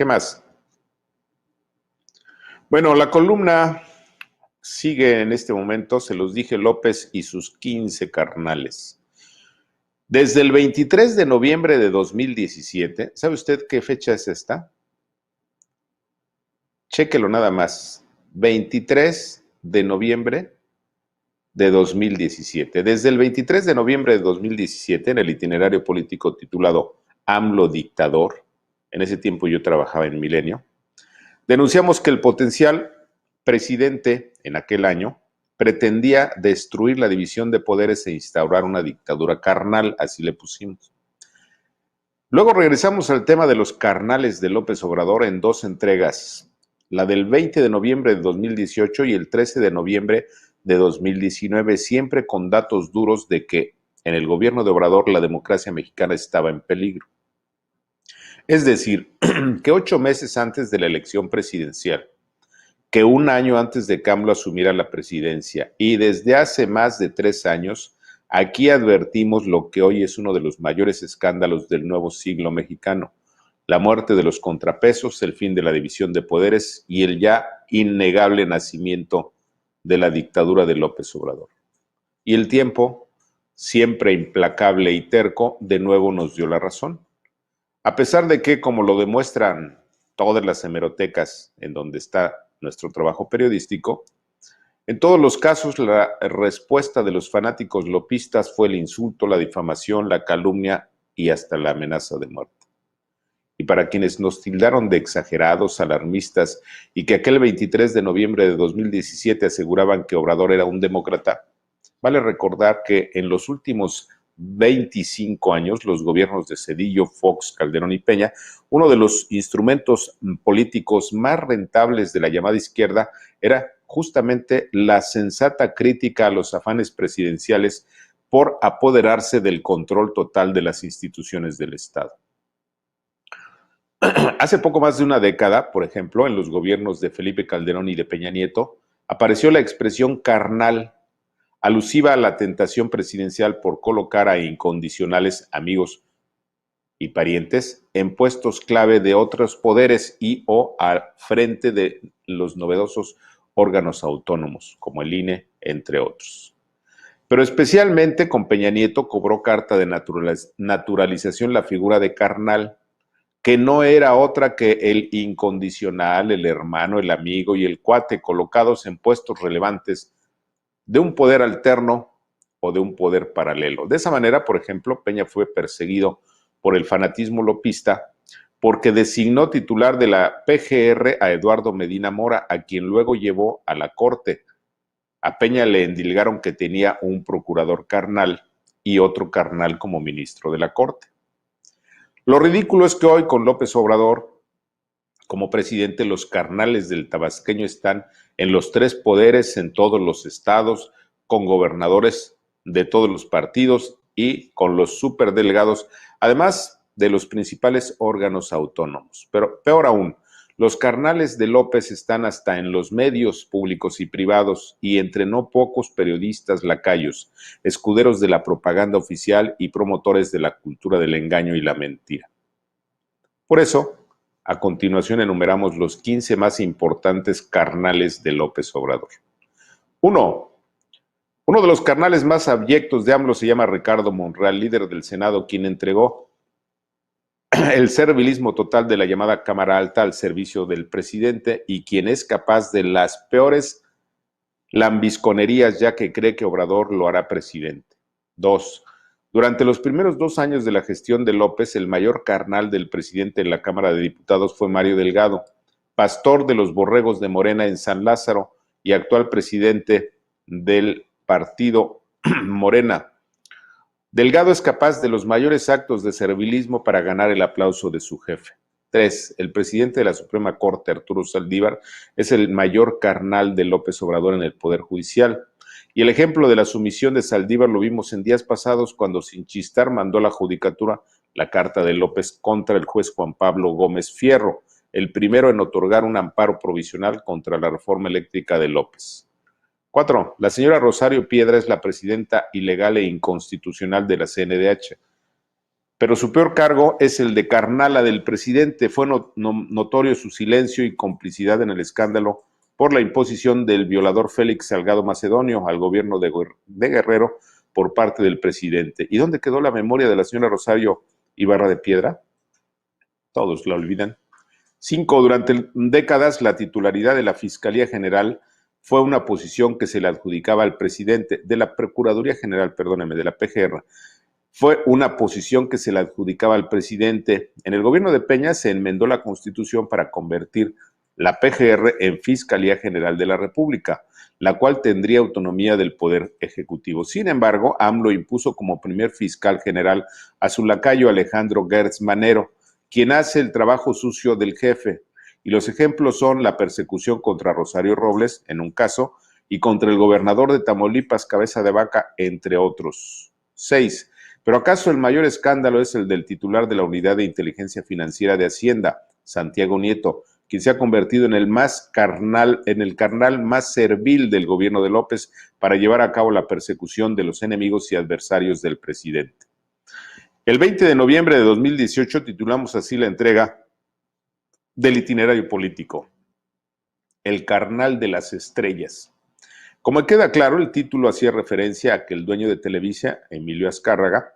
¿Qué más? Bueno, la columna sigue en este momento, se los dije, López y sus 15 carnales. Desde el 23 de noviembre de 2017, ¿sabe usted qué fecha es esta? Chéquelo nada más. 23 de noviembre de 2017. Desde el 23 de noviembre de 2017, en el itinerario político titulado AMLO Dictador, en ese tiempo yo trabajaba en Milenio, denunciamos que el potencial presidente en aquel año pretendía destruir la división de poderes e instaurar una dictadura carnal, así le pusimos. Luego regresamos al tema de los carnales de López Obrador en dos entregas, la del 20 de noviembre de 2018 y el 13 de noviembre de 2019, siempre con datos duros de que en el gobierno de Obrador la democracia mexicana estaba en peligro. Es decir, que 8 meses antes de la elección presidencial, que un año antes de que AMLO asumiera la presidencia y desde hace más de 3 años, aquí advertimos lo que hoy es uno de los mayores escándalos del nuevo siglo mexicano: la muerte de los contrapesos, el fin de la división de poderes y el ya innegable nacimiento de la dictadura de López Obrador. Y el tiempo, siempre implacable y terco, de nuevo nos dio la razón. A pesar de que, como lo demuestran todas las hemerotecas en donde está nuestro trabajo periodístico, en todos los casos la respuesta de los fanáticos lopistas fue el insulto, la difamación, la calumnia y hasta la amenaza de muerte. Y para quienes nos tildaron de exagerados, alarmistas y que aquel 23 de noviembre de 2017 aseguraban que Obrador era un demócrata, vale recordar que en los últimos 25 años, los gobiernos de Zedillo, Fox, Calderón y Peña, uno de los instrumentos políticos más rentables de la llamada izquierda era justamente la sensata crítica a los afanes presidenciales por apoderarse del control total de las instituciones del Estado. Hace poco más de una década, por ejemplo, en los gobiernos de Felipe Calderón y de Peña Nieto, apareció la expresión carnal, alusiva a la tentación presidencial por colocar a incondicionales amigos y parientes en puestos clave de otros poderes y o al frente de los novedosos órganos autónomos, como el INE, entre otros. Pero especialmente con Peña Nieto cobró carta de naturalización la figura de carnal, que no era otra que el incondicional, el hermano, el amigo y el cuate colocados en puestos relevantes de un poder alterno o de un poder paralelo. De esa manera, por ejemplo, Peña fue perseguido por el fanatismo lopista porque designó titular de la PGR a Eduardo Medina Mora, a quien luego llevó a la corte. A Peña le endilgaron que tenía un procurador carnal y otro carnal como ministro de la corte. Lo ridículo es que hoy, con López Obrador como presidente, los carnales del tabasqueño están en los 3 poderes, en todos los estados, con gobernadores de todos los partidos y con los superdelegados, además de los principales órganos autónomos. Pero peor aún, los carnales de López están hasta en los medios públicos y privados y entre no pocos periodistas lacayos, escuderos de la propaganda oficial y promotores de la cultura del engaño y la mentira. Por eso, a continuación enumeramos los 15 más importantes carnales de López Obrador. 1. Uno de los carnales más abyectos de AMLO se llama Ricardo Monreal, líder del Senado, quien entregó el servilismo total de la llamada Cámara Alta al servicio del presidente y quien es capaz de las peores lambisconerías, ya que cree que Obrador lo hará presidente. 2. Durante los primeros 2 años de la gestión de López, el mayor carnal del presidente en la Cámara de Diputados fue Mario Delgado, pastor de los borregos de Morena en San Lázaro y actual presidente del partido Morena. Delgado es capaz de los mayores actos de servilismo para ganar el aplauso de su jefe. 3. El presidente de la Suprema Corte, Arturo Saldívar, es el mayor carnal de López Obrador en el Poder Judicial. Y el ejemplo de la sumisión de Saldívar lo vimos en días pasados cuando sin chistar mandó a la judicatura la carta de López contra el juez Juan Pablo Gómez Fierro, el primero en otorgar un amparo provisional contra la reforma eléctrica de López. 4. La señora Rosario Piedra es la presidenta ilegal e inconstitucional de la CNDH. Pero su peor cargo es el de carnala del presidente. Fue notorio su silencio y complicidad en el escándalo por la imposición del violador Félix Salgado Macedonio al gobierno de Guerrero por parte del presidente. ¿Y dónde quedó la memoria de la señora Rosario Ibarra de Piedra? Todos la olvidan. 5. Durante décadas, la titularidad de la Fiscalía General fue una posición que se le adjudicaba al presidente, de la Procuraduría General, perdóneme, de la PGR. Fue una posición que se le adjudicaba al presidente. En el gobierno de Peña se enmendó la Constitución para convertir la PGR en Fiscalía General de la República, la cual tendría autonomía del Poder Ejecutivo. Sin embargo, AMLO impuso como primer fiscal general a su lacayo Alejandro Gertz Manero, quien hace el trabajo sucio del jefe. Y los ejemplos son la persecución contra Rosario Robles, en un caso, y contra el gobernador de Tamaulipas, Cabeza de Vaca, entre otros. 6. ¿Pero acaso el mayor escándalo es el del titular de la Unidad de Inteligencia Financiera de Hacienda, Santiago Nieto, quien se ha convertido en el carnal más servil del gobierno de López para llevar a cabo la persecución de los enemigos y adversarios del presidente? El 20 de noviembre de 2018 titulamos así la entrega del itinerario político, El carnal de las estrellas. Como queda claro, el título hacía referencia a que el dueño de Televisa, Emilio Azcárraga,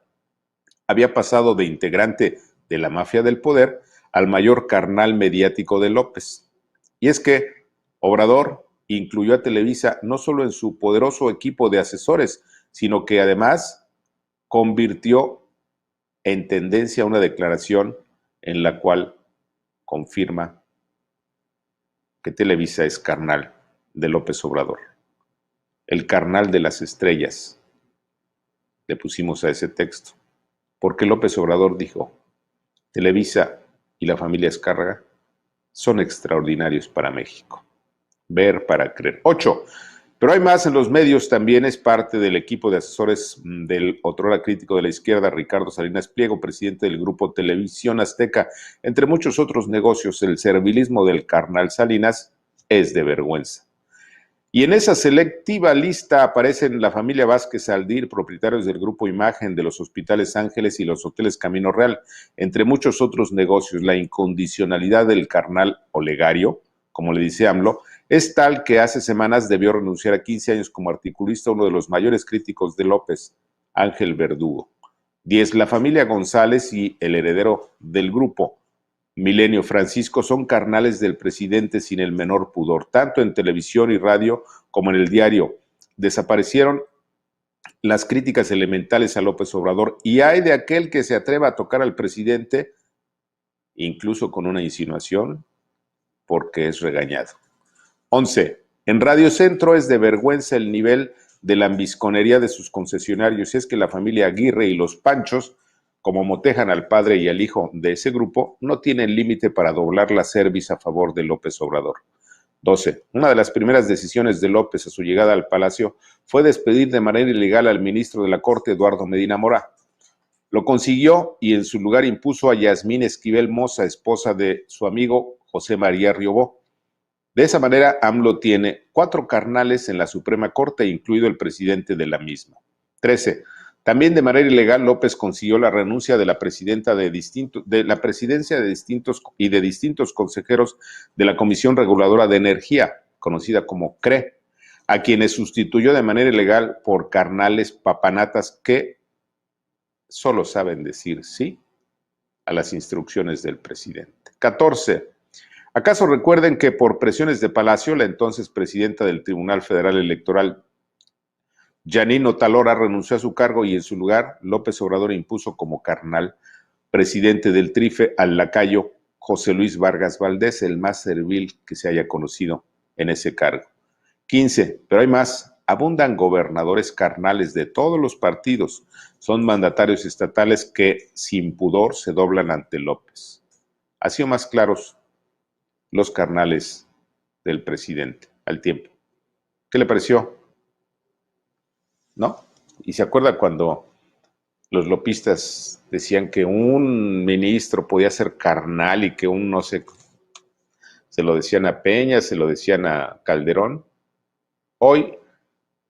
había pasado de integrante de la mafia del poder al mayor carnal mediático de López. Y es que Obrador incluyó a Televisa no solo en su poderoso equipo de asesores, sino que además convirtió en tendencia una declaración en la cual confirma que Televisa es carnal de López Obrador. El carnal de las estrellas, le pusimos a ese texto, porque López Obrador dijo, Televisa y la familia Azcárraga son extraordinarios para México. Ver para creer. 8. Pero hay más en los medios, también es parte del equipo de asesores del otrora crítico de la izquierda, Ricardo Salinas Pliego, presidente del grupo Televisión Azteca. Entre muchos otros negocios, el servilismo del carnal Salinas es de vergüenza. Y en esa selectiva lista aparecen la familia Vázquez Aldir, propietarios del Grupo Imagen, de los Hospitales Ángeles y los Hoteles Camino Real, entre muchos otros negocios. La incondicionalidad del carnal Olegario, como le dice AMLO, es tal que hace semanas debió renunciar a 15 años como articulista uno de los mayores críticos de López, Ángel Verdugo. 10. La familia González y el heredero del grupo, Milenio Francisco, son carnales del presidente sin el menor pudor, tanto en televisión y radio como en el diario. Desaparecieron las críticas elementales a López Obrador y hay de aquel que se atreva a tocar al presidente, incluso con una insinuación, porque es regañado. 11. En Radio Centro es de vergüenza el nivel de lambisconería de sus concesionarios, y es que la familia Aguirre y los Panchos, como motejan al padre y al hijo de ese grupo, no tienen límite para doblar la cerviz a favor de López Obrador. 12. Una de las primeras decisiones de López a su llegada al Palacio fue despedir de manera ilegal al ministro de la Corte, Eduardo Medina Mora. Lo consiguió y en su lugar impuso a Yasmín Esquivel Moza, esposa de su amigo José María Riobó. De esa manera, AMLO tiene 4 carnales en la Suprema Corte, incluido el presidente de la misma. 13. También de manera ilegal, López consiguió la renuncia de la presidencia de distintos consejeros de la Comisión Reguladora de Energía, conocida como CRE, a quienes sustituyó de manera ilegal por carnales papanatas que solo saben decir sí a las instrucciones del presidente. 14. ¿Acaso recuerden que por presiones de Palacio, la entonces presidenta del Tribunal Federal Electoral, Janine Otalora, renunció a su cargo y en su lugar López Obrador impuso como carnal presidente del TRIFE al lacayo José Luis Vargas Valdés, el más servil que se haya conocido en ese cargo? 15. Pero hay más. Abundan gobernadores carnales de todos los partidos. Son mandatarios estatales que sin pudor se doblan ante López. Ha sido más claros los carnales del presidente al tiempo. ¿Qué le pareció? ¿No? Y se acuerda cuando los lopistas decían que un ministro podía ser carnal y que un no sé, se lo decían a Peña, se lo decían a Calderón. Hoy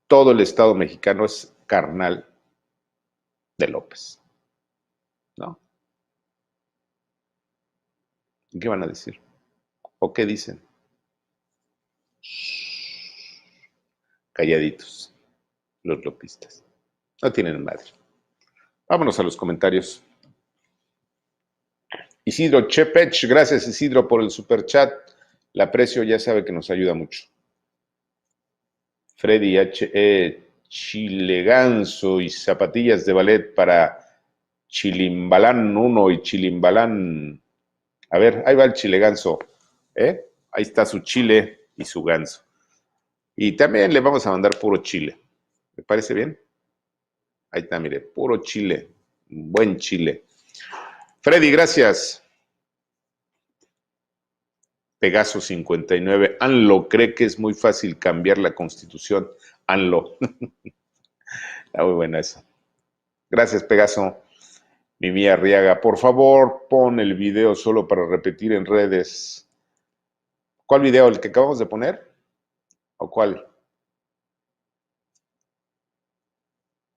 todo el Estado mexicano es carnal de López, ¿no? ¿Qué van a decir? ¿O qué dicen? Calladitos, los lopistas. No tienen madre. Vámonos a los comentarios. Isidro Chepech, gracias Isidro por el superchat. El aprecio, ya sabe que nos ayuda mucho. Freddy H. Chileganzo y zapatillas de ballet para Chilimbalán 1 y Chilimbalán. A ver, ahí va el Chileganzo. Ahí está su chile y su ganso. Y también le vamos a mandar puro chile. ¿Me parece bien? Ahí está, mire, puro chile. Buen chile. Freddy, gracias. Pegaso 59. ANLO cree que es muy fácil cambiar la constitución. ANLO. Está muy buena eso. Gracias, Pegaso. Mimi Arriaga, por favor, pon el video solo para repetir en redes. ¿Cuál video? ¿El que acabamos de poner? ¿O cuál?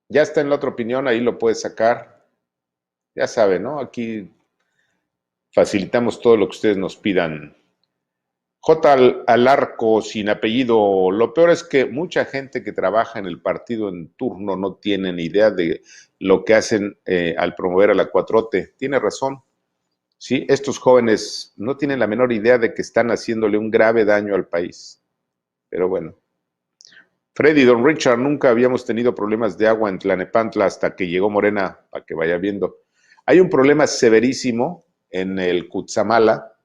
Ya está en la otra opinión, ahí lo puedes sacar. Ya sabe, ¿no? Aquí facilitamos todo lo que ustedes nos pidan. J. Alarco, sin apellido. Lo peor es que mucha gente que trabaja en el partido en turno no tiene ni idea de lo que hacen al promover a la 4T. Tiene razón. Sí, estos jóvenes no tienen la menor idea de que están haciéndole un grave daño al país. Pero bueno. Freddy, don Richard, nunca habíamos tenido problemas de agua en Tlanepantla hasta que llegó Morena, para que vaya viendo. Hay un problema severísimo en el Cutzamala.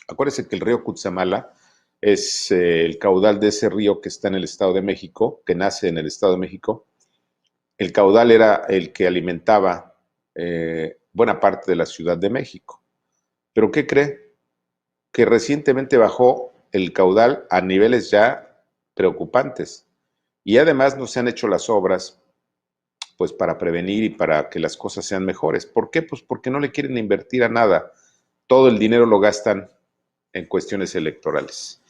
Acuérdense que el río Cutzamala es el caudal de ese río que está en el Estado de México, que nace en el Estado de México. El caudal era el que alimentaba buena parte de la Ciudad de México. ¿Pero qué cree? Que recientemente bajó el caudal a niveles ya preocupantes. Y además no se han hecho las obras pues para prevenir y para que las cosas sean mejores. ¿Por qué? Pues porque no le quieren invertir a nada. Todo el dinero lo gastan en cuestiones electorales.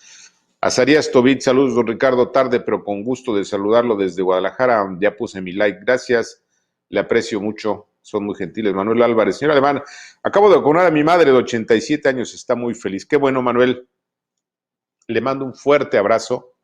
Azarías Tobit, saludos, don Ricardo, tarde, pero con gusto de saludarlo desde Guadalajara. Ya puse mi like, gracias, le aprecio mucho, son muy gentiles. Manuel Álvarez, señor Alemán, acabo de vacunar a mi madre de 87 años, está muy feliz. Qué bueno, Manuel. Le mando un fuerte abrazo